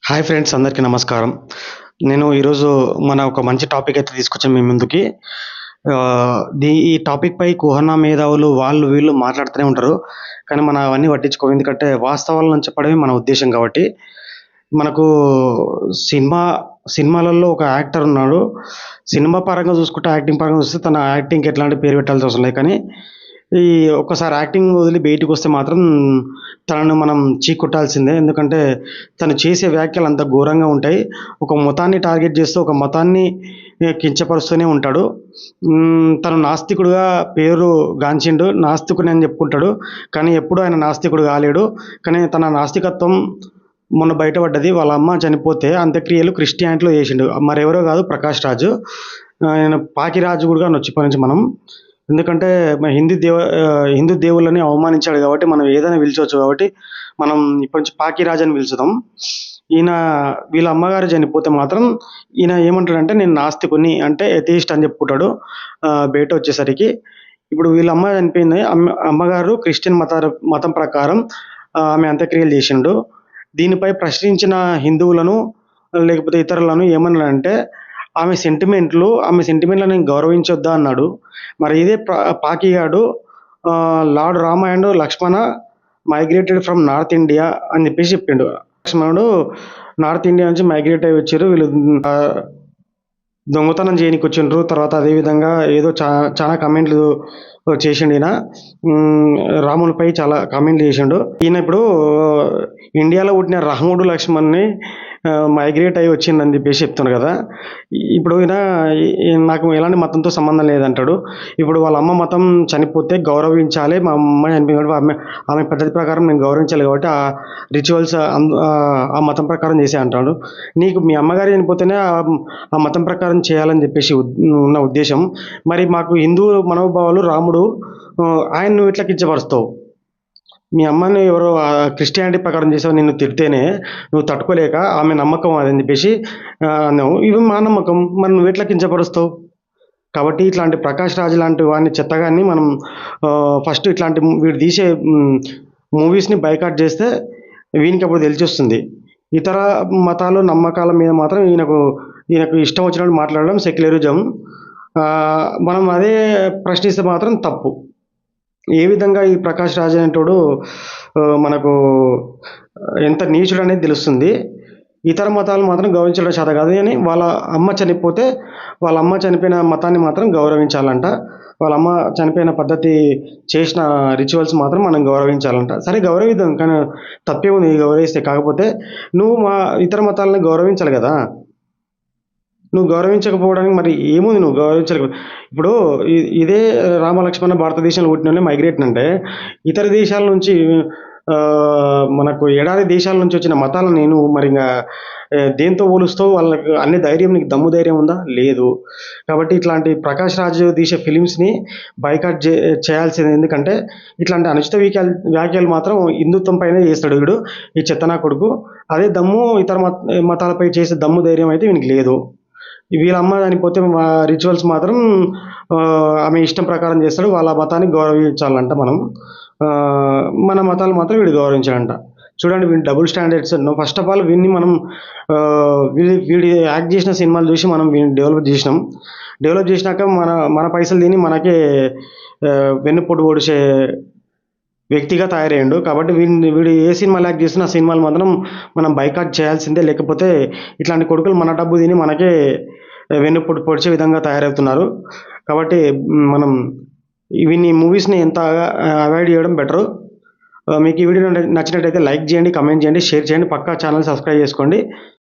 Hi friends, అందరికీ నమస్కారం. నేను ఈరోజు ఒక మంచి టాపిక్ అయితే తీసుకొచ్చాను మీ ముందుకి. ఈ టాపిక్‌పై కుహనా మేధావులు వాళ్ళు వీళ్ళు మాట్లాడుతూనే ఉంటారు. కానీ మనం అవన్నీ పట్టించుకోము. ఎందుకంటే వాస్తవాలను చెప్పడమే మన ఉద్దేశ్యం కాబట్టి. మనకు సినిమా సినిమాలలో ఒక యాక్టర్ ఉన్నాడు. సినిమా పరంగా చూసుకుంటే, యాక్టింగ్ పరంగా చూస్తే తన యాక్టింగ్‌కి ఎట్లాంటి పేరు పెట్టాల్సిన అవసరం లేదు. కానీ ఈ ఒక్కసారి యాక్టింగ్ వదిలి బయటికొస్తే మాత్రం తనను మనం చీకొట్టాల్సిందే. ఎందుకంటే తను చేసే వ్యాఖ్యలు అంత ఘోరంగా ఉంటాయి. ఒక మతాన్ని టార్గెట్ చేస్తూ, ఒక మతాన్ని కించపరుస్తూనే ఉంటాడు. తను నాస్తికుడుగా పేరు గాంచిండు. నాస్తికుడిని అని చెప్పుకుంటాడు. కానీ ఎప్పుడూ ఆయన నాస్తికుడు కాలేడు. కానీ తన నాస్తికత్వం మొన్న బయటపడ్డది. వాళ్ళ అమ్మ చనిపోతే అంత్యక్రియలు క్రిస్టియానిటీలో చేసిండు. మరెవరో కాదు, ప్రకాష్ రాజు. ఆయన పాకిరాజు కూడా అనొచ్చు ఇప్పటి నుంచి మనం. ఎందుకంటే హిందూ దేవుళ్ళని అవమానించాడు కాబట్టి మనం ఏదైనా పిలిచొచ్చు కాబట్టి మనం ఇప్పటి నుంచి పాకిరాజు అని పిలుచుదాం. వీళ్ళ అమ్మగారు చనిపోతే మాత్రం ఈయన ఏమంటాడంటే, నేను నాస్తికుడిని, అంటే ఎథియిస్ట్ అని చెప్పుకుంటాడు. బయట వచ్చేసరికి ఇప్పుడు వీళ్ళ అమ్మ చనిపోయింది. అమ్మగారు క్రిస్టియన్ మతం ప్రకారం ఆమె అంత్యక్రియలు చేసిండు. దీనిపై ప్రశ్నించిన హిందువులను లేకపోతే ఇతరులను ఏమన్నాడంటే, ఆమె సెంటిమెంట్‌లను నేను గౌరవించొద్దా అన్నాడు. మరి ఇదే పాకిగాడు lord Rama and Lakshmana migrated from north India అని చెప్పేసి చెప్పిండు. లక్ష్మణుడు నార్త్ ఇండియా నుంచి మైగ్రేట్ అయ్యి వచ్చిర్రు. వీళ్ళు దొంగతనం చేయనీకి వచ్చిండ్రు. తర్వాత అదే విధంగా ఏదో చాలా కామెంట్లు చేసిండు ఈయన. రామునిపై చాలా కామెంట్లు చేసిండు. ఈయన ఇప్పుడు ఇండియాలో పుట్టిన రాముడు, లక్ష్మణ్‌ని మైగ్రేట్ అయ్యి వచ్చిండని చెప్పేసి చెప్తుండు కదా! ఇప్పుడు నాకు ఎలాంటి మతంతో సంబంధం లేదంటాడు. ఇప్పుడు వాళ్ళ అమ్మ మతం చనిపోతే గౌరవించాలి. మా అమ్మ చనిపోయింది కాబట్టి ఆమె పద్ధతి ప్రకారం నేను గౌరవించాలి కాబట్టి ఆ రిచువల్స్ ఆ మతం ప్రకారం చేసేయి అంటాడు. నీకు మీ అమ్మగారు చనిపోతేనే ఆ మతం ప్రకారం చేయాలని చెప్పేసి ఉన్న ఉద్దేశం. మరి మాకు హిందూ మనోభావాలు రాముడు, ఆయన్ని నువ్వు ఎట్లా కించపరుస్తావు? మీ అమ్మని ఎవరో క్రిస్టియానిటీ ప్రకారం చేసావు, నిన్ను తిడితేనే నువ్వు తట్టుకోలేక ఆమె నమ్మకం అదని చెప్పేసి అన్నావు. ఇవి మా నమ్మకం. మరి నువ్వెట్లా కించపరుస్తావు? కాబట్టి ఇట్లాంటి ప్రకాష్ రాజ్ లాంటి వాడిని, చెత్తగాడిని మనం ఫస్ట్ వీడు తీసే మూవీస్‌ని బైకాట్ చేస్తే వీనికి అప్పుడు తెలిసొస్తుంది. ఇతర మతాలు, నమ్మకాల మీద మాత్రం ఈయనకు ఇష్టం వచ్చినట్టు మాట్లాడడం సెక్యులరిజం. మనం అదే ప్రశ్నిస్తే మాత్రం తప్పు. ఏ విధంగా ఈ ప్రకాష్ రాజ్ అనేటోడు మనకు ఎంత నీచుడనేది తెలుస్తుంది. ఇతర మతాలను మాత్రం గౌరవించడం చేత కాదు. కానీ వాళ్ళ అమ్మ చనిపోతే వాళ్ళ అమ్మ చనిపోయిన మతాన్ని మాత్రం గౌరవించాలంట. వాళ్ళ అమ్మ చనిపోయిన పద్ధతి, చేసిన రిచువల్స్ మాత్రం మనం గౌరవించాలంట. సరే గౌరవిద్దాం, కానీ తప్పేముంది గౌరవిస్తే? కాకపోతే నువ్వు ఇతర మతాలను గౌరవించాలి కదా! నువ్వు గౌరవించకపోవడానికి మరి ఏముంది, నువ్వు గౌరవించలేక ఇప్పుడు ఇదే రామ, లక్ష్మణ భారతదేశంలో పుట్టినోళ్ళే మైగ్రేట్ అంటే, ఇతర దేశాల నుంచి మనకు ఎడారి దేశాల నుంచి వచ్చిన మతాలని నువ్వు మరింగా దేనితో పోలుస్తావు? వాళ్ళకి అన్ని ధైర్యం, నీకు దమ్ము ధైర్యం ఉందా? లేదు. కాబట్టి ఇట్లాంటి ప్రకాష్ రాజ్ తీసే ఫిలిమ్స్‌ని బైకాట్ చేయాల్సింది. ఎందుకంటే ఇట్లాంటి అనుచిత వ్యాఖ్యలు మాత్రం హిందుత్వం పైనే చేస్తాడు వీడు, ఈ చెత్త నా కొడుకు. అదే దమ్ము ఇతర మతాలపై చేసే దమ్ము ధైర్యం అయితే వీనికి లేదు. వీళ్ళ అమ్మ చనిపోతే రిచువల్స్ మాత్రం ఆమె ఇష్టం ప్రకారం చేస్తాడు. వాళ్ళ మతాన్ని గౌరవించాలంట మనం. మన మతాలు మాత్రం వీడు గౌరవించాడంట. చూడండి, వీడి double standards. First of all వీడిని మనం వీడి యాక్ట్ చేసిన సినిమాలు చూసి మనం వీడిని డెవలప్ చేసినాక మన పైసలు తిని మనకే వెన్నుపోటు పొడిచే వ్యక్తిగా తయారయ్యిండు. కాబట్టి వీడు ఏ సినిమాలు యాక్ట్ చేస్తున్నా ఆ సినిమాలు మాత్రం మనం బైకాట్ చేయాల్సిందే. లేకపోతే ఇట్లాంటి కొడుకులు మన డబ్బు తిని మనకే వెన్నుపోటు పొడిచే విధంగా తయారవుతున్నారు. కాబట్టి మనం వీన్ని మూవీస్‌ని ఎంత అవాయిడ్ చేయడం బెటరు. మీకు ఈ వీడియో నచ్చినట్టయితే లైక్ చేయండి, కామెంట్ చేయండి, షేర్ చేయండి. పక్కా ఛానల్ సబ్స్క్రైబ్ చేసుకోండి.